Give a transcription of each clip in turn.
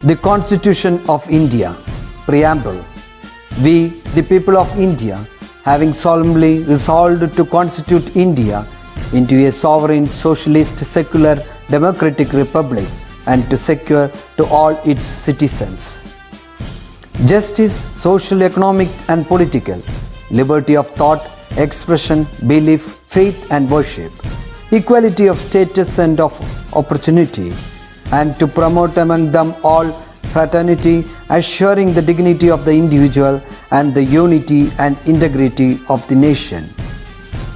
The Constitution of India, Preamble. We, the people of India, having solemnly resolved to constitute India into a sovereign, socialist, secular, democratic republic and to secure to all its citizens justice, social, economic and political, liberty of thought, expression, belief, faith and worship, equality of status and of opportunity, and to promote among them all fraternity, assuring the dignity of the individual and the unity and integrity of the nation.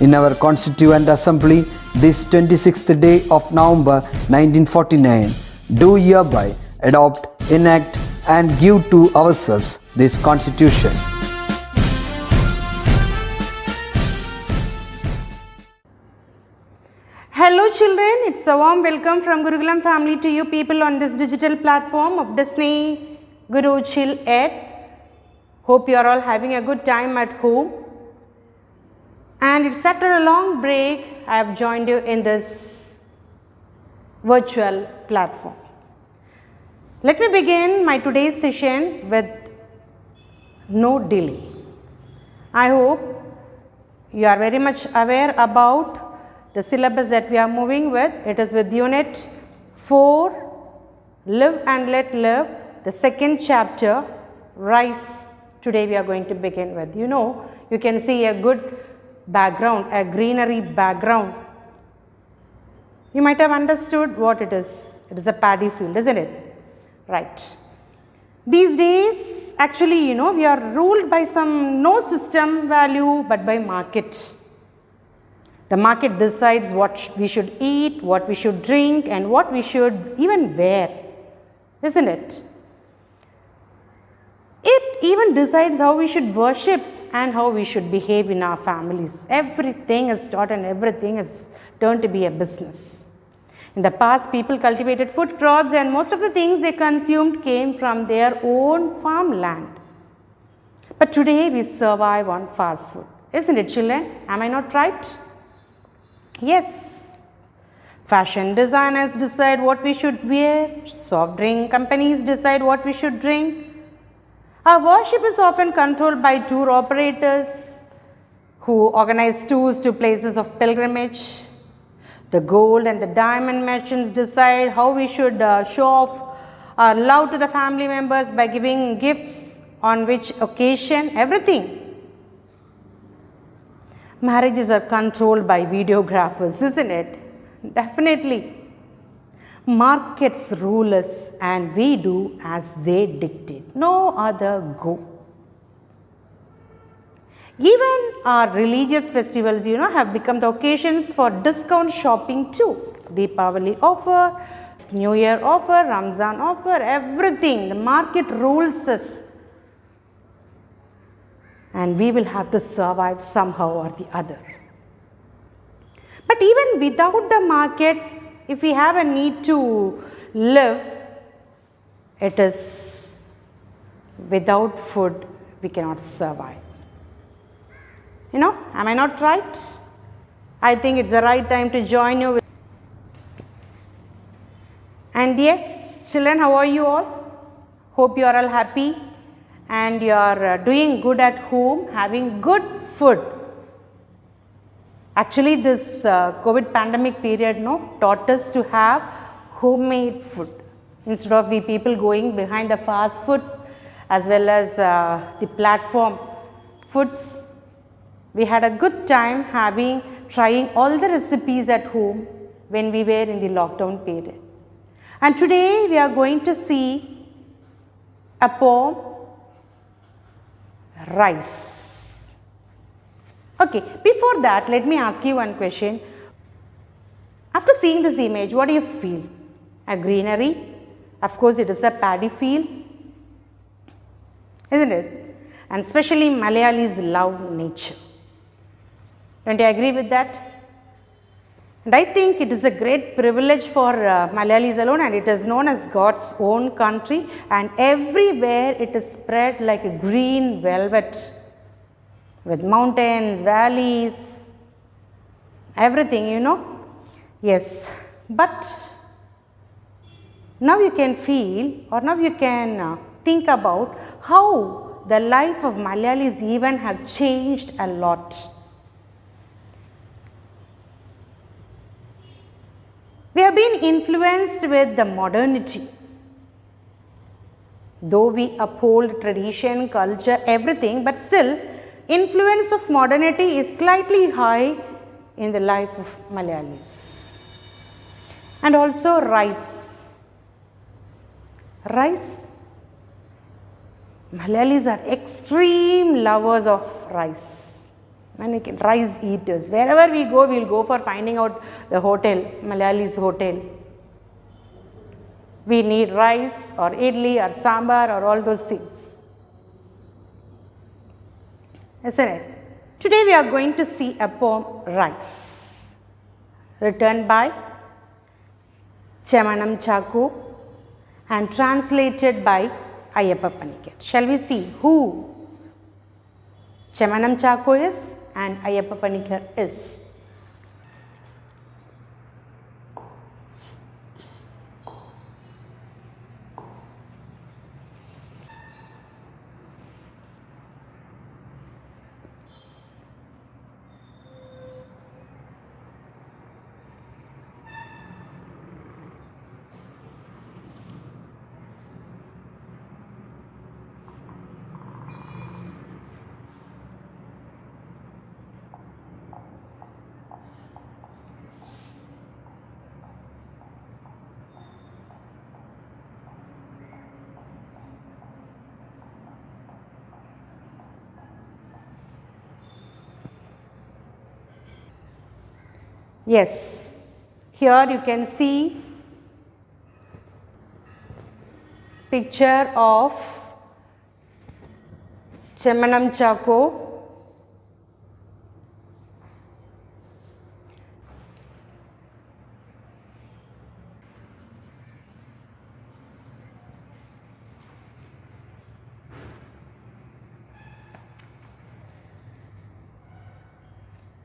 In our Constituent Assembly, this 26th day of November 1949, do hereby adopt, enact and give to ourselves this Constitution. Hello children, it's a warm welcome from Gurukulam family to you people on this digital platform of Disney Guru Chill Ed. Hope you are all having a good time at home. And it's after a long break I have joined you in this virtual platform. Let me begin my today's session with no delay. I hope you are very much aware about the syllabus that we are moving with. It is with Unit 4, Live and Let Live, the second chapter, Rise. Today we are going to begin with. You can see a good background, a greenery background. You might have understood what it is. It is a paddy field, isn't it? Right. These days, actually, we are ruled by some no system value, but by market. The market decides what we should eat, what we should drink, and what we should even wear, isn't it? It even decides how we should worship and how we should behave in our families. Everything is taught and everything is turned to be a business. In the past, people cultivated food crops and most of the things they consumed came from their own farmland. But today we survive on fast food. Isn't it, children? Am I not right? Yes. Fashion designers decide what we should wear. Soft drink companies decide what we should drink. Our worship is often controlled by tour operators who organize tours to places of pilgrimage. The gold and the diamond merchants decide how we should show off our love to the family members by giving gifts on which occasion, everything. Marriages are controlled by videographers, isn't it? Definitely. Markets rule us and we do as they dictate. No other go. Even our religious festivals, have become the occasions for discount shopping too. Deepavali offer, New Year offer, Ramzan offer, everything. The market rules us. And we will have to survive somehow or the other. But even without the market, if we have a need to live, it is without food we cannot survive. Am I not right? I think it's the right time to join you. And yes, children, how are you all? Hope you are all happy and you are doing good at home, having good food. Actually, this COVID pandemic period taught us to have homemade food instead of we people going behind the fast foods as well as the platform foods. We had a good time trying all the recipes at home when we were in the lockdown period. And today we are going to see a poem, Rice. Okay, before that, let me ask you one question. After seeing this image, what do you feel? A greenery? Of course, it is a paddy field, isn't it? And especially Malayalis love nature. Don't you agree with that? And I think it is a great privilege for Malayalis alone, and it is known as God's own country, and everywhere it is spread like a green velvet with mountains, valleys, everything, Yes, but Now you can feel or now you can think about how the life of Malayalis even have changed a lot. We have been influenced with the modernity. Though we uphold tradition, culture, everything, but still influence of modernity is slightly high in the life of Malayalis. And also rice. Rice. Malayalis are extreme lovers of rice. Rice eaters. Wherever we go, we will go for finding out the hotel, Malayalis hotel. We need rice or idli or sambar or all those things. Isn't it? Today we are going to see a poem, Rice, written by Chemanam Chakku and translated by Ayyappa Panikkar. Shall we see who Chemanam Chakku is and Ayyappa Panikkar is? Yes, here you can see picture of Chemanam Chakku.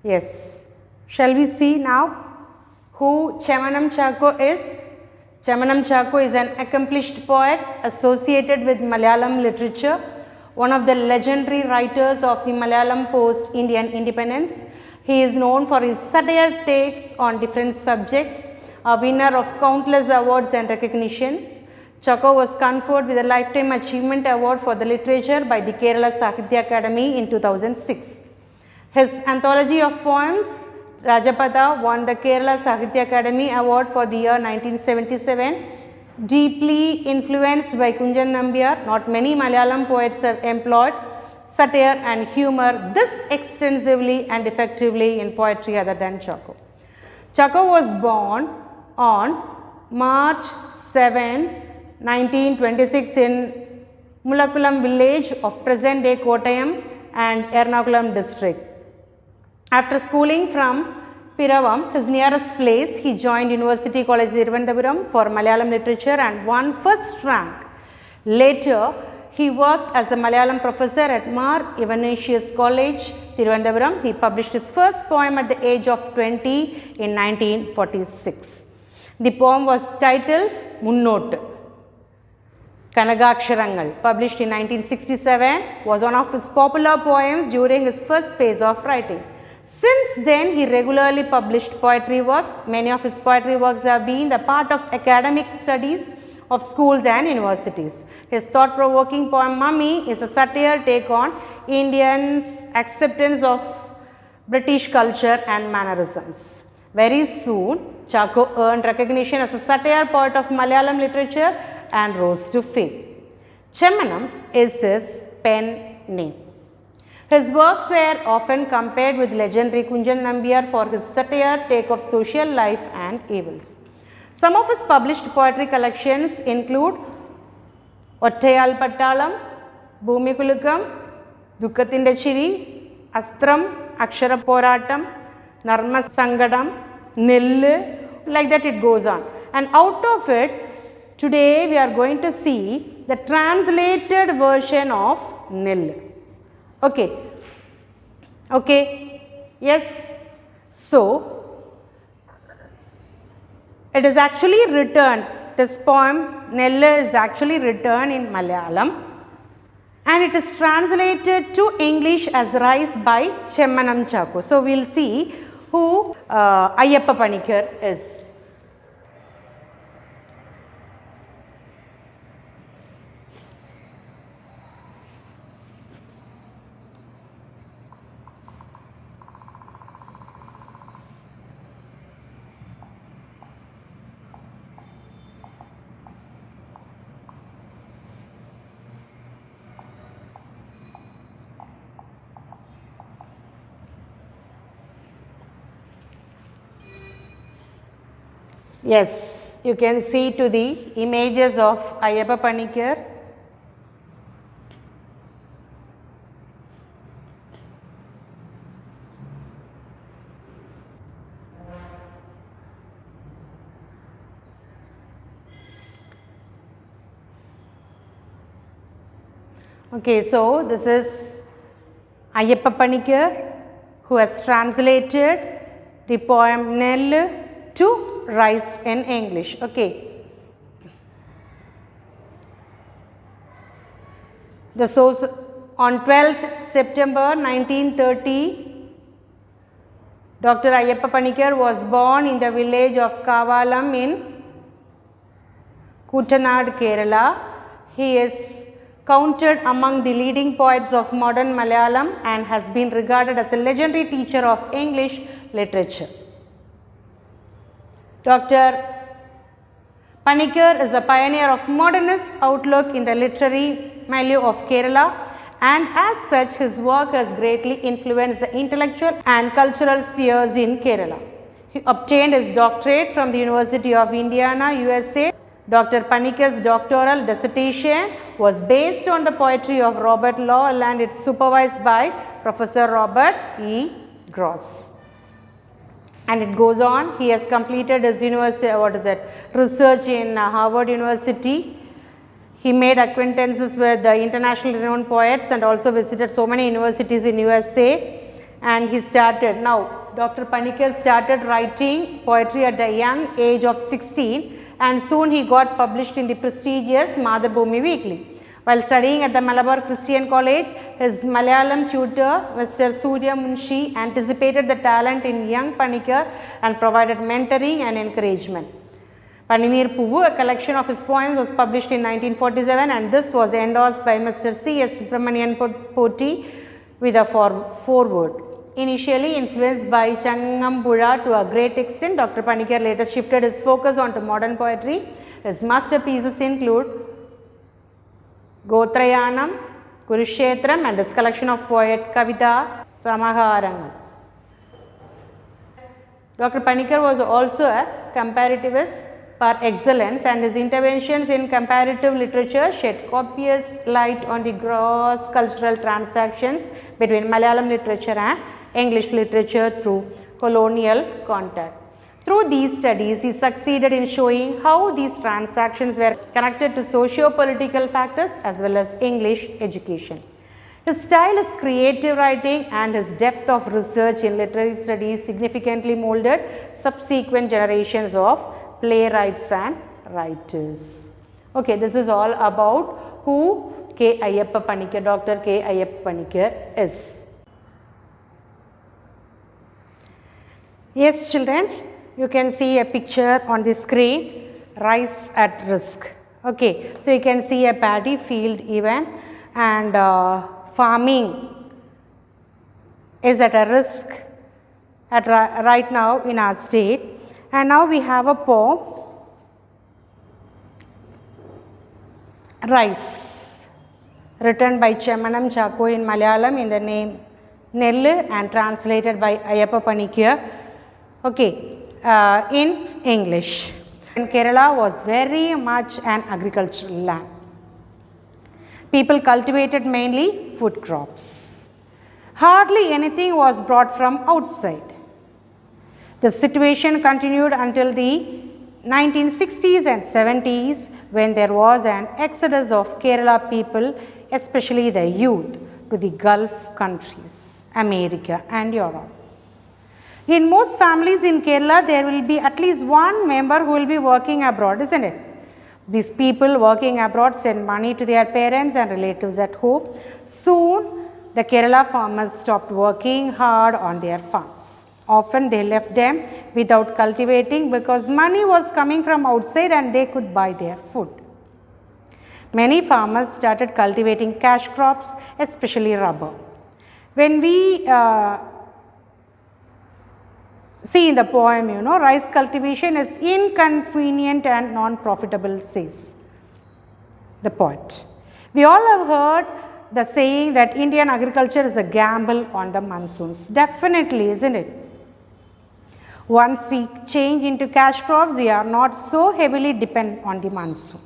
Yes. Shall we see now who Chemanam Chakku is? Chemanam Chakku is an accomplished poet associated with Malayalam literature, one of the legendary writers of the Malayalam post-Indian independence. He is known for his satire takes on different subjects, a winner of countless awards and recognitions. Chakku was conferred with a Lifetime Achievement Award for the Literature by the Kerala Sahitya Academy in 2006. His anthology of poems, Rajapada, won the Kerala Sahitya Academy Award for the year 1977. Deeply influenced by Kunjan Nambiar, not many Malayalam poets have employed satire and humor this extensively and effectively in poetry other than Chakku. Chakku was born on March 7, 1926 in Mulakulam village of present day Kottayam and Ernakulam district. After schooling from Piravam, his nearest place, he joined University College Thiruvananthapuram for Malayalam literature and won first rank. Later, he worked as a Malayalam professor at Mar Ignatius College, Thiruvananthapuram. He published his first poem at the age of 20 in 1946. The poem was titled Munnottu. Kanagaksharangal, published in 1967, was one of his popular poems during his first phase of writing. Since then, he regularly published poetry works. Many of his poetry works have been the part of academic studies of schools and universities. His thought-provoking poem Mummy is a satire take on Indians' acceptance of British culture and mannerisms. Very soon, Chakku earned recognition as a satire poet of Malayalam literature and rose to fame. Chemanam is his pen name. His works were often compared with legendary Kunjan Nambiar for his satire take of social life and evils. Some of his published poetry collections include Ottayal Pattalam, Bhumi Kulukam, Dukkathinte Chiri, Astram, Akshara Poratam, Narma Sangadam, Nillu, like that it goes on. And out of it, today we are going to see the translated version of Nillu. Okay, yes. So, it is actually written this poem Nellu is actually written in Malayalam and it is translated to English as Rice by Chemmanam Chakku. So, we will see who Ayyappa Panikkar is. Yes, you can see to the images of Ayyappa Panikkar. Okay, so this is Ayyappa Panikkar who has translated the poem Nellu to Rice in English. Okay. The source on 12th September 1930, Dr. Ayyappa Panikkar was born in the village of Kavalam in Kuttanad, Kerala. He is counted among the leading poets of modern Malayalam and has been regarded as a legendary teacher of English literature. Dr. Panikkar is a pioneer of modernist outlook in the literary milieu of Kerala, and as such his work has greatly influenced the intellectual and cultural spheres in Kerala. He obtained his doctorate from the University of Indiana, USA. Dr. Panikkar's doctoral dissertation was based on the poetry of Robert Lowell and it's supervised by Professor Robert E. Gross. And it goes on, he has completed his research in Harvard University. He made acquaintances with the internationally renowned poets and also visited so many universities in USA. And he started, now Dr. Panikkar started writing poetry at the young age of 16 and soon he got published in the prestigious Madhubhumi Weekly. While studying at the Malabar Christian College, his Malayalam tutor, Mr. Surya Munshi, anticipated the talent in young Panikkar and provided mentoring and encouragement. Paninir Puvu, a collection of his poems, was published in 1947 and this was endorsed by Mr. C.S. Subramanian Poti with a foreword. Initially influenced by Changambura to a great extent, Dr. Panikkar later shifted his focus onto modern poetry. His masterpieces include Gotrayanam, Kurukshetram and his collection of poet Kavita Samaharangam. Dr. Panikkar was also a comparativist par excellence and his interventions in comparative literature shed copious light on the gross cultural transactions between Malayalam literature and English literature through colonial contact. Through these studies, he succeeded in showing how these transactions were connected to socio-political factors as well as English education. His style is creative writing and his depth of research in literary studies significantly molded subsequent generations of playwrights and writers. Okay, this is all about who K. Ayyappa Panikkar, Dr. K. Ayyappa Panikkar is. Yes, children, you can see a picture on the screen, rice at risk. Okay, so you can see a paddy field even and farming is at a risk at right now in our state. And now we have a poem, Rice, written by Chemmanam Chakku in Malayalam in the name Nellu and translated by Ayyappa Panikkar. Okay. In English. And Kerala was very much an agricultural land. People cultivated mainly food crops. Hardly anything was brought from outside. The situation continued until the 1960s and 70s when there was an exodus of Kerala people, especially the youth, to the Gulf countries, America and Europe. In most families in Kerala, there will be at least one member who will be working abroad, isn't it? These people working abroad send money to their parents and relatives at home. Soon, the Kerala farmers stopped working hard on their farms. Often they left them without cultivating because money was coming from outside and they could buy their food. Many farmers started cultivating cash crops, especially rubber. When we see in the poem, rice cultivation is inconvenient and non-profitable, says the poet. We all have heard the saying that Indian agriculture is a gamble on the monsoons. Definitely, isn't it? Once we change into cash crops, we are not so heavily dependent on the monsoon.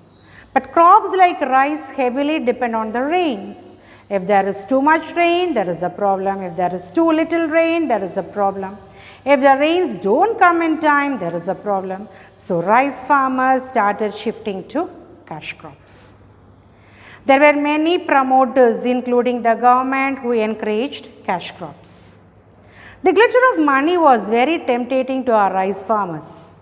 But crops like rice heavily depend on the rains. If there is too much rain, there is a problem. If there is too little rain, there is a problem. If the rains don't come in time, there is a problem. So rice farmers started shifting to cash crops. There were many promoters, including the government, who encouraged cash crops. The glitter of money was very tempting to our rice farmers.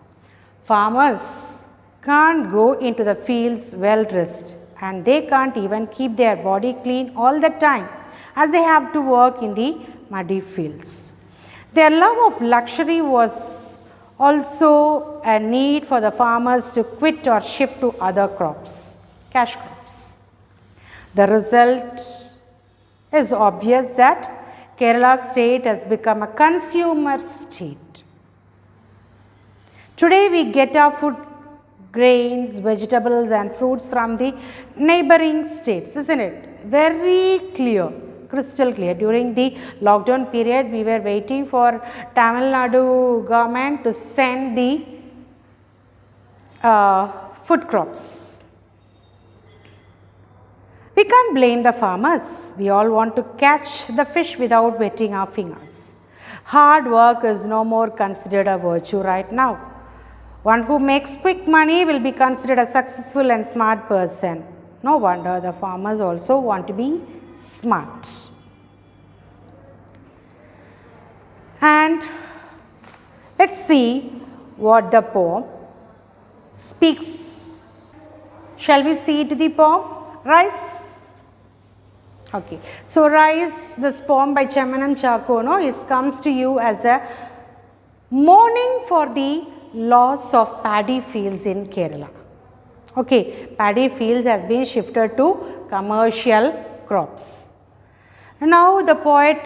Farmers can't go into the fields well dressed, and they can't even keep their body clean all the time, as they have to work in the muddy fields. Their love of luxury was also a need for the farmers to quit or shift to other crops, cash crops. The result is obvious that Kerala state has become a consumer state. Today we get our food, grains, vegetables and fruits from the neighboring states, isn't it? Very clear, crystal clear. During the lockdown period, we were waiting for Tamil Nadu government to send the food crops. We can't blame the farmers. We all want to catch the fish without wetting our fingers. Hard work is no more considered a virtue right now. One who makes quick money will be considered a successful and smart person. No wonder the farmers also want to be smart. And let's see what the poem speaks. Shall we see to the poem? Rice. Okay. So, Rice, this poem by Chemmanam Chakko, comes to you as a mourning for the loss of paddy fields in Kerala. Okay, paddy fields has been shifted to commercial crops. Now the poet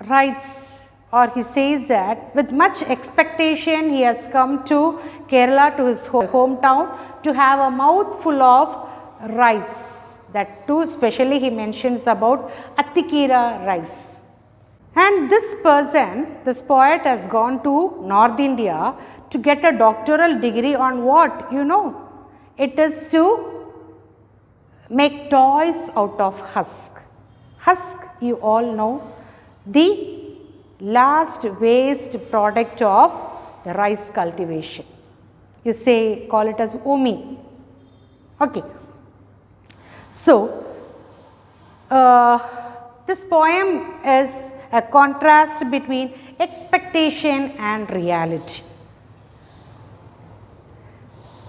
writes, or he says that with much expectation he has come to Kerala, to his hometown, to have a mouthful of rice. That too specially he mentions about Attikira rice. And this person, this poet, has gone to North India to get a doctoral degree on what? It is to make toys out of husk. Husk, you all know, the last waste product of the rice cultivation. You say, call it as umi. Okay. So, this poem is a contrast between expectation and reality.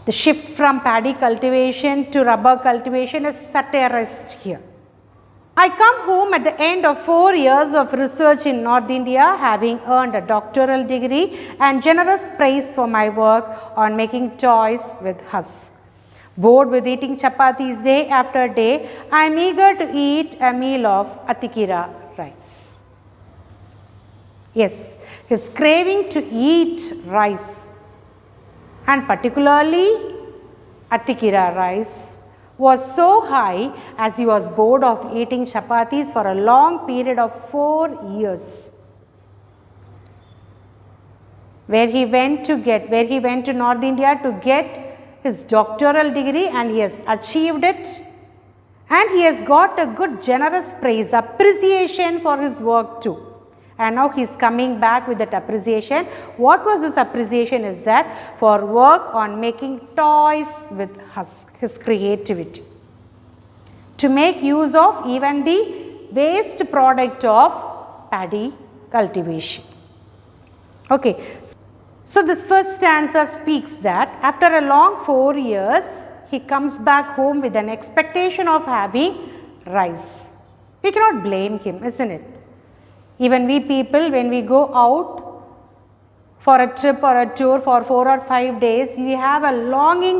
The shift from paddy cultivation to rubber cultivation is satirized here. I come home at the end of 4 years of research in North India, having earned a doctoral degree and generous praise for my work on making toys with husks. Bored with eating chapatis day after day, I am eager to eat a meal of Attikira rice. Yes, his craving to eat rice, and particularly Attikira rice, was so high as he was bored of eating chapatis for a long period of 4 years. Where he went to North India to get his doctoral degree, and he has achieved it, and he has got a good generous praise, appreciation for his work too. And now he is coming back with that appreciation. What was his appreciation is that for work on making toys with his creativity, to make use of even the waste product of paddy cultivation. Okay. So, this first stanza speaks that after a long 4 years, he comes back home with an expectation of having rice. We cannot blame him, isn't it? Even we people, when we go out for a trip or a tour for 4 or 5 days, we have a longing,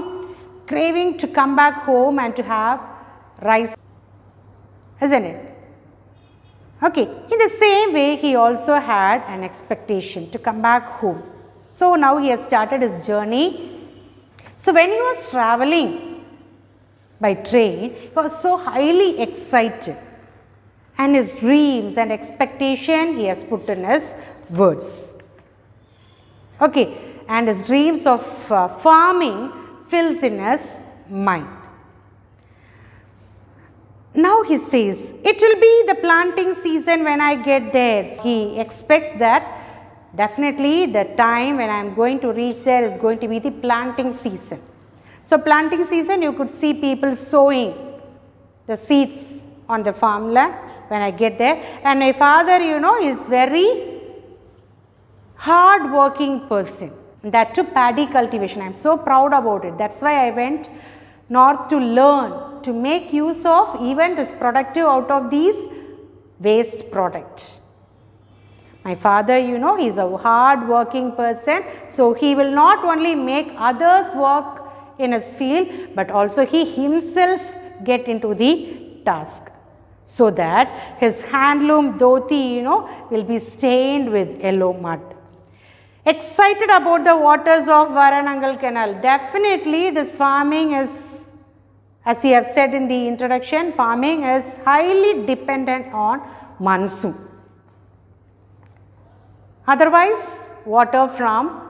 craving to come back home and to have rice, isn't it? Okay, in the same way, he also had an expectation to come back home. So now he has started his journey. So when he was traveling by train, he was so highly excited, and his dreams and expectation he has put in his words. Okay, and his dreams of farming fills in his mind. Now he says, it will be the planting season when I get there. He expects that definitely the time when I am going to reach there is going to be the planting season. So planting season, you could see people sowing the seeds on the farmland when I get there. And my father, you know, is very hard working person. That too paddy cultivation. I am so proud about it. That's why I went north to learn to make use of even this productive out of these waste products. My father, you know, is a hard working person, so he will not only make others work in his field, but also he himself get into the task, so that his handloom dhoti, you know, will be stained with yellow mud. Excited about the waters of Varanangal Canal. Definitely this farming is, as we have said in the introduction, farming is highly dependent on monsoon. Otherwise, water from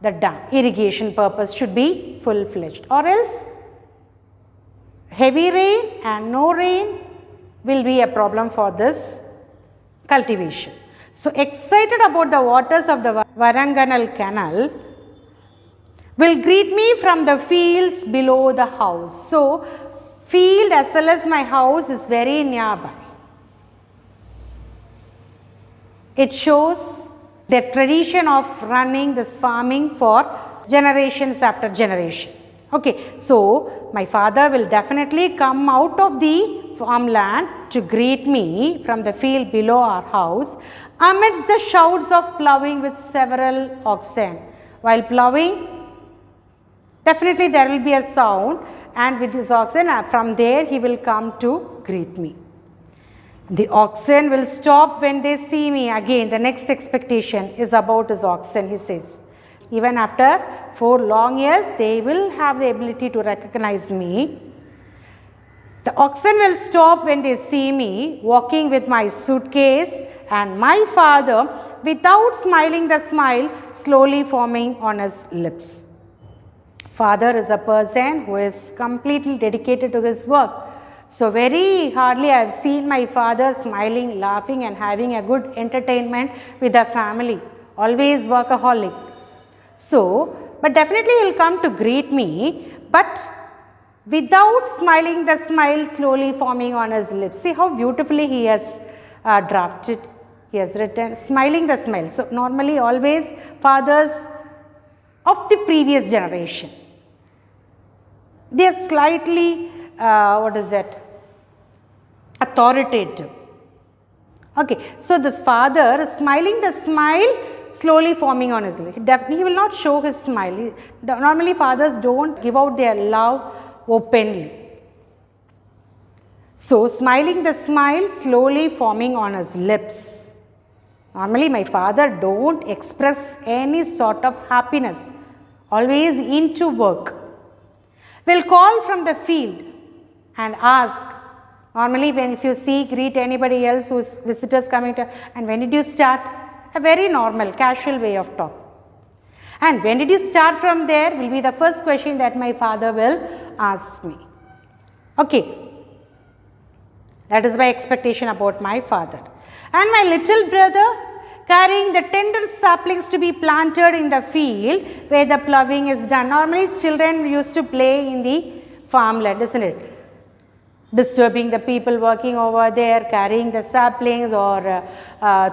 the dam, irrigation purpose should be full-fledged, or else heavy rain and no rain will be a problem for this cultivation. So excited about the waters of the Varanganal Canal will greet me from the fields below the house. So field as well as my house is very nearby. It shows the tradition of running this farming for generations after generation. Okay, so my father will definitely come out of the farmland to greet me from the field below our house amidst the shouts of ploughing with several oxen. While ploughing, definitely there will be a sound, and with his oxen, from there he will come to greet me. The oxen will stop when they see me. Again, the next expectation is about his oxen, he says. Even after 4 long years, they will have the ability to recognize me. The oxen will stop when they see me walking with my suitcase, and my father, without smiling the smile, slowly forming on his lips. Father is a person who is completely dedicated to his work. So very hardly I have seen my father smiling, laughing and having a good entertainment with the family. Always workaholic. So, but definitely he will come to greet me, but without smiling the smile slowly forming on his lips. See how beautifully he has drafted, he has written, smiling the smile. So normally always fathers of the previous generation, they are slightly authoritative. Okay, so this father is smiling the smile slowly forming on his lips. He will not show his smile. Normally fathers don't give out their love openly. So smiling the smile slowly forming on his lips. Normally my father don't express any sort of happiness, always into work. Will call from the field and ask, normally when if you see, greet anybody else who is visitors coming to, and when did you start? A very normal, casual way of talk. And when did you start from there will be the first question that my father will ask me. Okay, that is my expectation about my father. And my little brother carrying the tender saplings to be planted in the field where the ploughing is done. Normally children used to play in the farmland, isn't it? Disturbing the people working over there, carrying the saplings or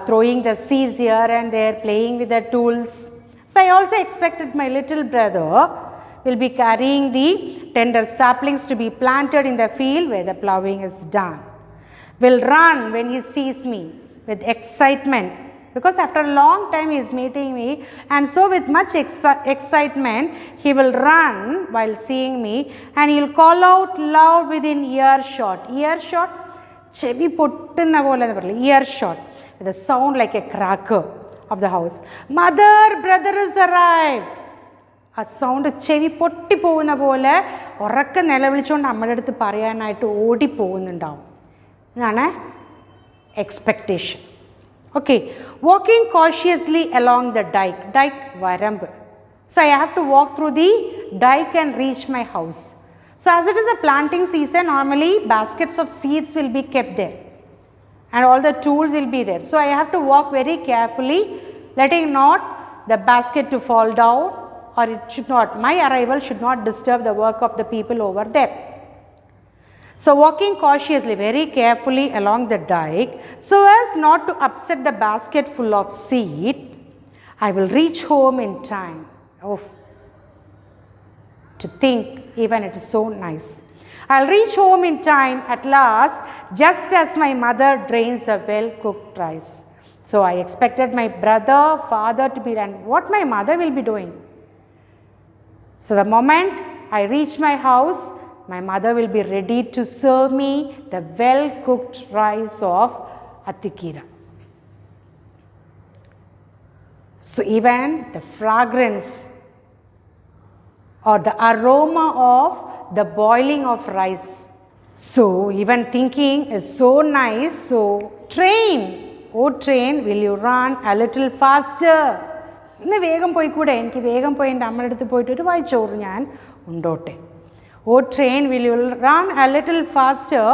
throwing the seeds here and there, playing with the tools. So I also expected my little brother will be carrying the tender saplings to be planted in the field where the ploughing is done. Will run when he sees me with excitement, because after a long time he is meeting me, and so with much excitement he will run while seeing me, and he will call out loud within earshot. Earshot, chevi pottunna pole, earshot, with a sound like a cracker of the house. Mother, brother is arrived. ആ sound ചെവി പൊട്ടിപ്പോകുന്ന പോലെ ഉറക്കെ നിലവിളിച്ചുകൊണ്ട് അമ്മയുടെ അടുത്ത് പറയാനായിട്ട് ഓടിപ്പോകുന്നുണ്ടാവും. ഇതാണ് expectation. Okay, walking cautiously along the dyke. Dyke വരമ്പ്. So I have to walk through the dyke and reach my house. So as it is a planting season, normally baskets of seeds will be kept there and all the tools will be there. So I have to walk very carefully, letting not the basket to fall down, or it should not, my arrival should not disturb the work of the people over there. So walking cautiously, very carefully along the dike, so as not to upset the basket full of seed, I will reach home in time. Oh, to think, even it is so nice. I'll reach home in time at last, just as my mother drains a well-cooked rice. So I expected my brother, father to be, and what my mother will be doing. So the moment I reach my house, my mother will be ready to serve me the well-cooked rice of Attikira. So even the fragrance or the aroma of the boiling of rice. So even thinking is so nice. So train, oh train, will you run a little faster? ഇന്ന് വേഗം പോയിക്കൂടെ, എനിക്ക് വേഗം പോയി എൻ്റെ അമ്മയുടെ അടുത്ത് പോയിട്ട് ഒരു വായിച്ചോറ് ഞാൻ ഉണ്ടോട്ടെ. Oh train, will you run a little faster,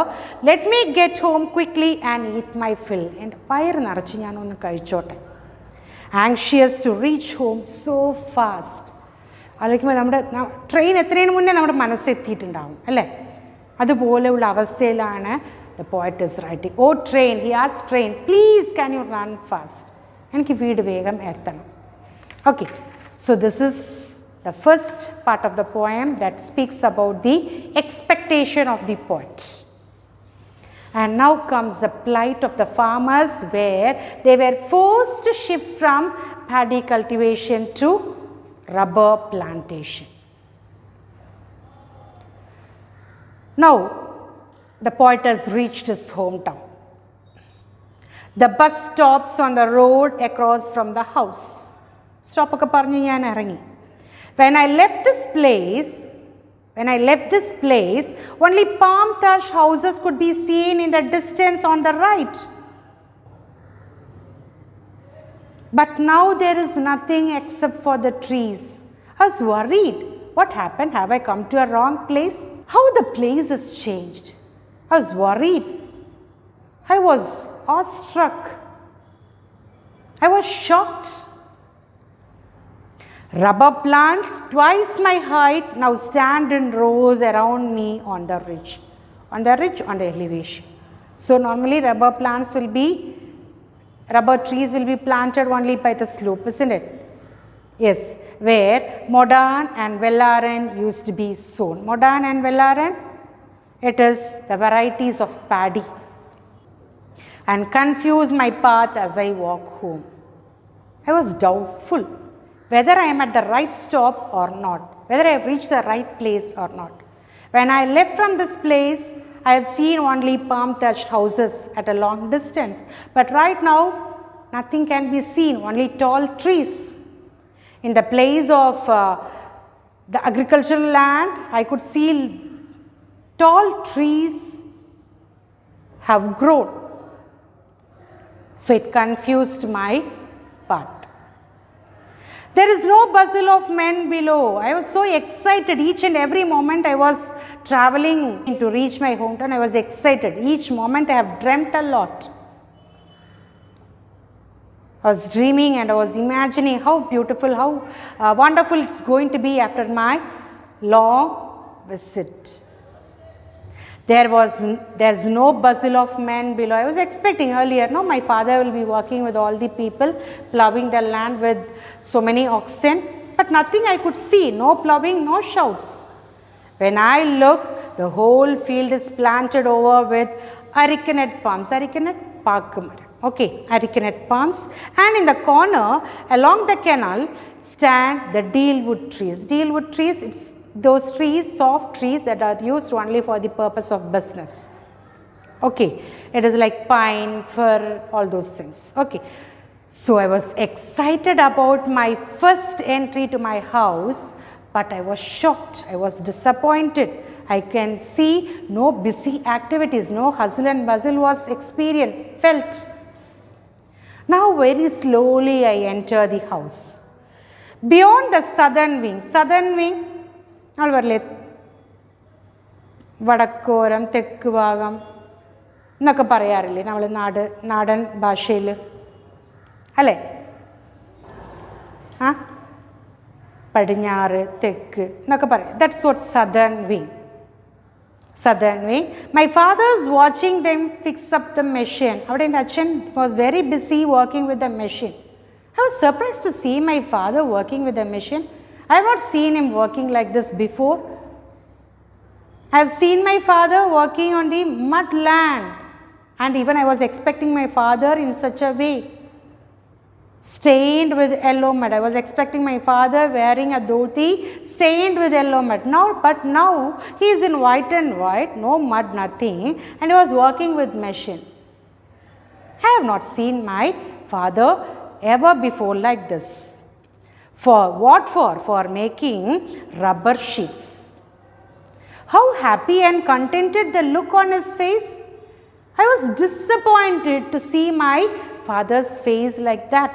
let me get home quickly and eat my fill. എൻ്റെ വയറ് നിറച്ച് ഞാനൊന്ന് കഴിച്ചോട്ടെ. Anxious to reach home so fast. ആലോചിക്കുമ്പോൾ നമ്മുടെ ട്രെയിൻ എത്രയും മുന്നേ നമ്മുടെ മനസ്സെത്തിയിട്ടുണ്ടാവും അല്ലേ? അതുപോലെയുള്ള അവസ്ഥയിലാണ് the poet is writing. O train, he asked train, please can you run fast, എനിക്ക് വീട് വേഗം എത്തണം. Okay, so this is the first part of the poem that speaks about the expectation of the poet. And now comes the plight of the farmers, where they were forced to shift from paddy cultivation to rubber plantation. Now the poet has reached his hometown. The bus stops on the road across from the house. Stop ഒക്കെ പറഞ്ഞു ഞാൻ ഇറങ്ങി. When I left this place, only palm thatched houses could be seen in the distance on the right. But now there is nothing except for the trees. I was worried. What happened? Have I come to a wrong place? How the place has changed. I was worried. I was awestruck. I was shocked. Rubber plants twice my height now stand in rows around me on the ridge, on the elevation. So normally rubber trees will be planted only by the slope, isn't it? Yes, where Modan and Vellaran used to be sown. Modan and Vellaran, it is the varieties of paddy, and confuse my path as I walk home. I was doubtful whether I am at the right stop or not, whether I have reached the right place or not. When I left from this place, I have seen only palm thatched houses at a long distance. But right now, nothing can be seen, only tall trees. In the place of the agricultural land, I could see tall trees have grown. So it confused my path. There is no bustle of men below. I was so excited. Each and every moment I was traveling to reach my hometown, I was excited. Each moment I have dreamt a lot. I was dreaming and I was imagining how beautiful, how wonderful it's going to be after my long visit. There's no bustle of men below. I was expecting earlier, no, my father will be working with all the people, ploughing the land with so many oxen. but nothing I could see, no plowing, no shouts. When I look, the whole field is planted over with arecanut palms. Arecanut paakamaram. Okay, arecanut palms. And in the corner, along the canal, stand the dealwood trees. Dealwood trees, it's those trees, soft trees that are used only for the purpose of business. Okay, it is like pine, fir, all those things. Okay, so I was excited about my first entry to my house, but I was shocked, I was disappointed. I can see no busy activities, no hustle and bustle was experienced, felt. Now very slowly I enter the house. Beyond the southern wing, വടക്കോരം തെക്ക് ഭാഗം എന്നൊക്കെ പറയാറില്ലേ നമ്മൾ നാടൻ ഭാഷയിൽ അല്ലേ? ആ പടിഞ്ഞാറ് തെക്ക് എന്നൊക്കെ പറയും. That's what southern wing. My father is watching them fix up the machine. അവിടെ എൻ്റെ അച്ഛൻ was very busy working with the machine. I was surprised to see my father working with the machine. I have not seen him working like this before. I have seen my father working on the mud land, and even I was expecting my father in such a way, stained with yellow mud. I was expecting my father wearing a dhoti stained with yellow mud. But now he is in white and white, no mud, nothing, and he was working with machine. I have not seen my father ever before like this. For what for? For making rubber sheets. How happy and contented the look on his face. I was disappointed to see my father's face like that.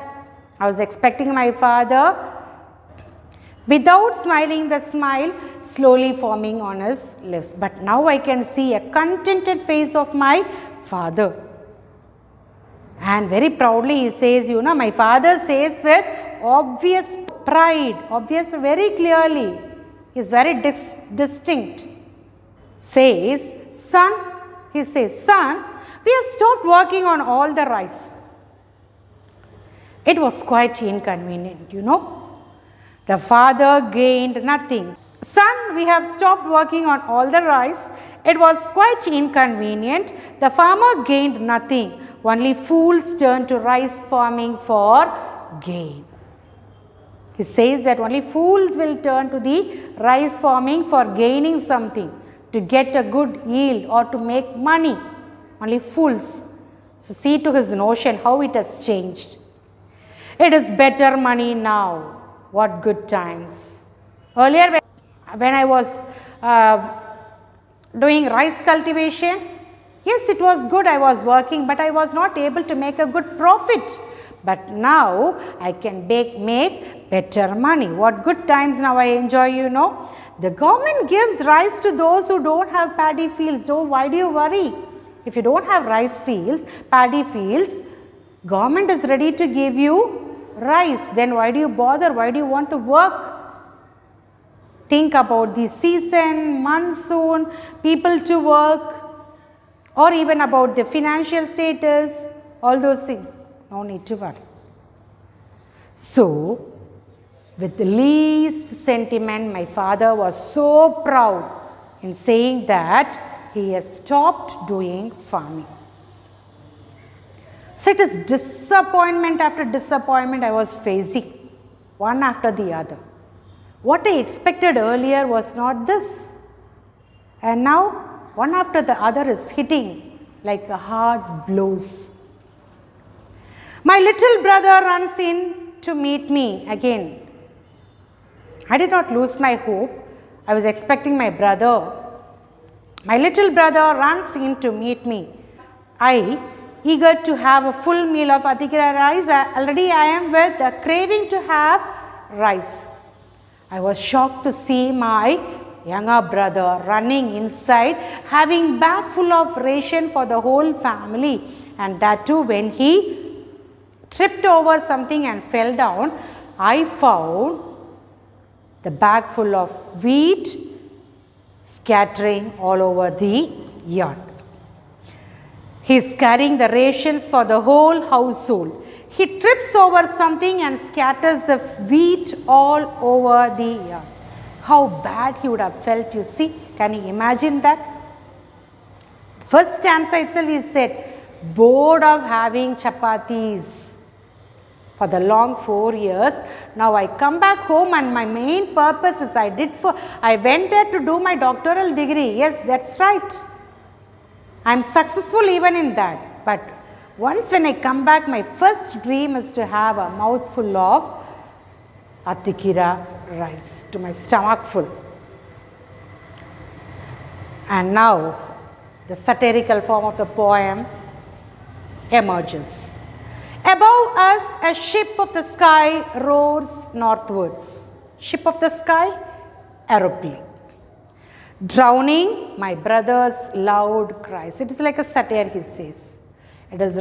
I was expecting my father without smiling, the smile slowly forming on his lips. But now I can see a contented face of my father. And very proudly he says, you know, my father says with obvious pride, obvious very clearly, he is very distinct. Says, son, he says, son, we have stopped working on all the rice. It was quite inconvenient, you know. The father gained nothing. Son, we have stopped working on all the rice. It was quite inconvenient. The farmer gained nothing. Only fools turn to rice farming for gain. He says that only fools will turn to the rice farming for gaining something, to get a good yield or to make money. Only fools. So see to his notion how it has changed. It is better money now. What good times. Earlier when I was doing rice cultivation, yes, it was good, I was working, but I was not able to make a good profit. But now I can make better money. What good times now I enjoy, you know. The government gives rice to those who don't have paddy fields. Why do you worry? If you don't have rice fields, paddy fields, government is ready to give you rice. Then why do you bother? Why do you want to work? Think about the season, monsoon, people to work, or even about the financial status, all those things. No need to worry. So, with the least sentiment, my father was so proud in saying that he has stopped doing farming. So it is disappointment after disappointment I was facing, one after the other. What I expected earlier was not this. And now one after the other is hitting like a hard blows. My little brother runs in to meet me again. I did not lose my hope. I was expecting my brother. My little brother runs in to meet me. I, eager to have a full meal of adhikara rice, already I am with a craving to have rice. I was shocked to see my younger brother running inside, having bag full of ration for the whole family, and that too when he tripped over something and fell down, I found the bag full of wheat scattering all over the yard. He is carrying the rations for the whole household. he trips over something and scatters the wheat all over the yard. How bad he would have felt, you see. Can you imagine that? First stanza itself he said, bored of having chapatis for the long 4 years. Now I come back home and my main purpose is I went there to do my doctoral degree. Yes, that's right. I am successful even in that. But once when I come back, my first dream is to have a mouthful of Atikira rice, to my stomach full. And now the satirical form of the poem emerges. Above us a ship of the sky roars northwards. Ship of the sky, aeroplane. Drowning my brother's loud cries. It is like a satire, he says. It is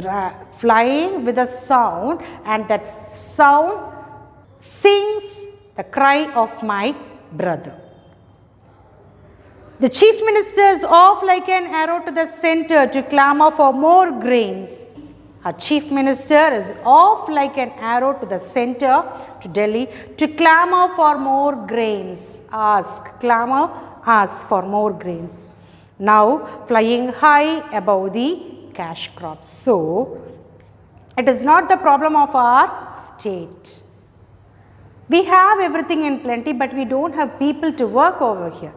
flying with a sound, and that sound sings the cry of my brother. The chief minister is off like an arrow to the center to clamor for more grains. Our chief minister is off like an arrow to the center, to Delhi, to clamor for more grains. Clamor, ask for more grains. Now flying high above the cash crops. So, it is not the problem of our state. We have everything in plenty, but we don't have people to work over here.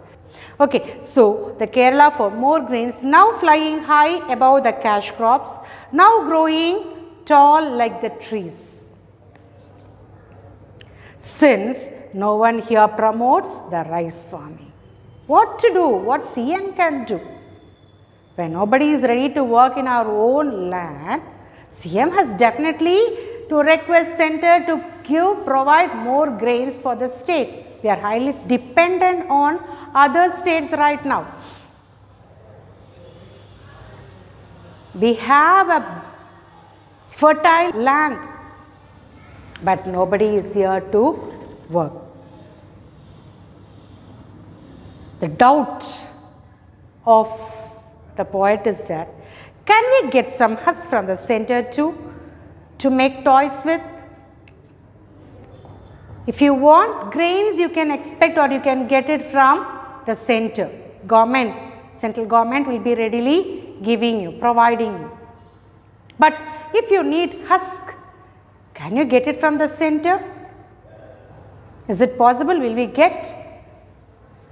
Okay, so the Kerala for more grains, now flying high above the cash crops, now growing tall like the trees. Since no one here promotes the rice farming. What to do? What CM can do? When nobody is ready to work in our own land, CM has definitely to request center to provide more grains for the state. We are highly dependent on other states right now. We have a fertile land, but nobody is here to work. The doubt of the poet is that, can we get some husk from the center to make toys with? If you want grains, you can expect or you can get it from the center. Central government will be readily giving you, providing you. But if you need husk, can you get it from the center? Is it possible? Will we get?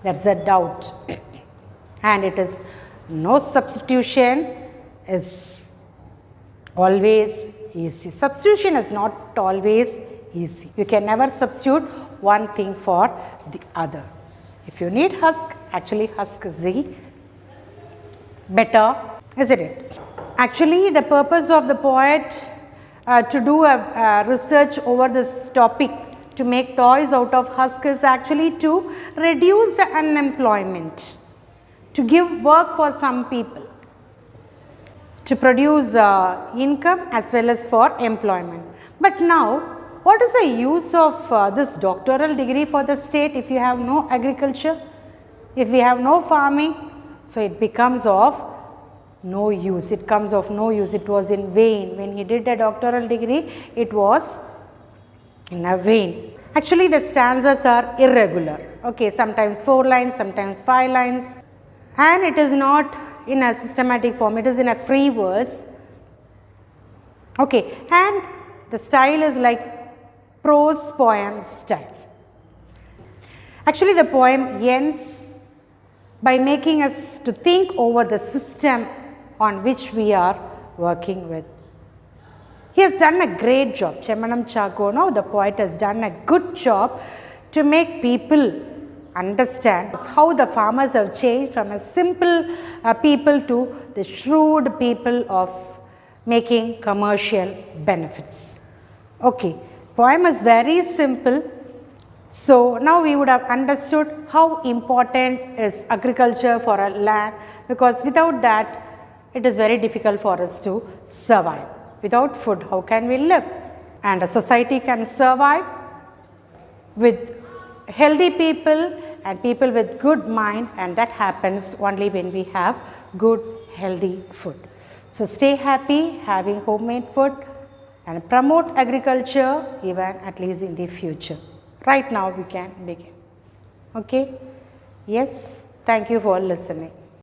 That's a doubt. And it is no substitution is always easy. Substitution is not always easy. You can never substitute one thing for the other. If you need husk, actually husk is the better, isn't it? Actually, the purpose of the poet to do a research over this topic, to make toys out of husk, is actually to reduce the unemployment, to give work for some people, to produce income as well as for employment. But now, what is the use of this doctoral degree for the state if you have no agriculture, if we have no farming? So, it becomes of no use. It comes of no use. It was in vain. When he did a doctoral degree, it was in a vain. Actually, the stanzas are irregular. Okay, sometimes 4 lines, sometimes 5 lines, and it is not in a systematic form. It is in a free verse. Okay, and the style is like prose poem style. Actually, the poem ends by making us to think over the system on which we are working with. He has done a great job. Chemmanam Chakono, the poet, has done a good job to make people understand how the farmers have changed from a simple people to the shrewd people of making commercial benefits. Okay, poem is very simple. So now we would have understood how important is agriculture for a land, because without that it is very difficult for us to survive. Without food, how can we live? And a society can survive with healthy people and people with good mind, and that happens only when we have good healthy food. So stay happy having homemade food, and promote agriculture even at least in the future. Right now we can begin. Okay? Yes, thank you for listening.